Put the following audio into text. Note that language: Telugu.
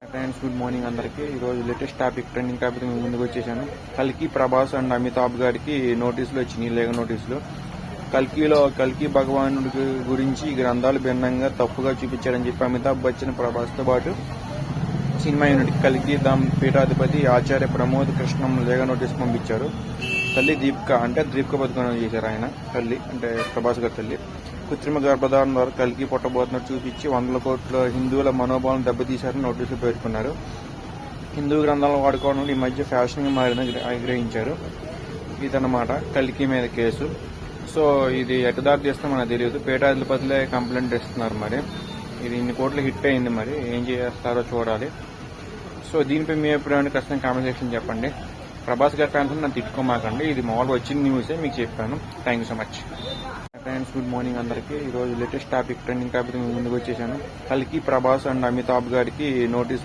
ఫ్రెండ్స్, గుడ్ మార్నింగ్ అందరికీ. ఈరోజు లేటెస్ట్ ట్రెండింగ్ టాపిక్ మేము ముందుకు వచ్చేసాను. కల్కి ప్రభాస్ అండ్ అమితాబ్ గారికి నోటీసులు వచ్చినాయి, లేఖ నోటీసులు. కల్కి భగవానుడి గురించి ఈ గ్రంథాలు భిన్నంగా తప్పుగా చూపించారని చెప్పి అమితాబ్ బచ్చన్ ప్రభాస్తో పాటు సినిమా యూనిట్ కల్కి ధామ్ పీఠాధిపతి ఆచార్య ప్రమోద్ కృష్ణం లేఖ నోటీసు పంపించారు. తల్లి దీపిక పథకం చేశారు. ఆయన తల్లి అంటే ప్రభాస్ గారి తల్లి కృత్రిమ గర్భధారణ ద్వారా కల్కి పుట్టబోతున్నట్టు చూపించి 100 కోట్ల హిందువుల మనోభావాలను దెబ్బతీశారని నోటీసులు పేర్కొన్నారు. హిందూ గ్రంథాలను వాడుకోవడం ఈ మధ్య ఫ్యాషన్గా మారిన గ్రహించారు. ఇదన్నమాట కల్కి మీద కేసు. సో ఇది ఎటు దారి తీస్తే మనకు తెలియదు. పీఠాధిపతులే కంప్లైంట్ ఇస్తున్నారు. మరి ఇది ఇన్ని కోట్లు హిట్ అయింది, మరి ఏం చేస్తారో చూడాలి. సో దీనిపై మీ అభిప్రాయాన్ని ఖచ్చితంగా కామెంట్ సెక్షన్ చెప్పండి. ప్రభాస్ గారి ఫ్యాన్స్ నన్ను తిట్టుకోమాకండి, ఇది మామూలుగా వచ్చిన న్యూసే మీకు చెప్పాను. Thank you so much. Friends, good morning అందరికీ. ఈరోజు లేటెస్ట్ ట్రెండింగ్ టాపిక్ మేము ముందుకు వచ్చేసాను. కల్కి ప్రభాస్ అండ్ అమితాబ్ గారికి నోటీసులు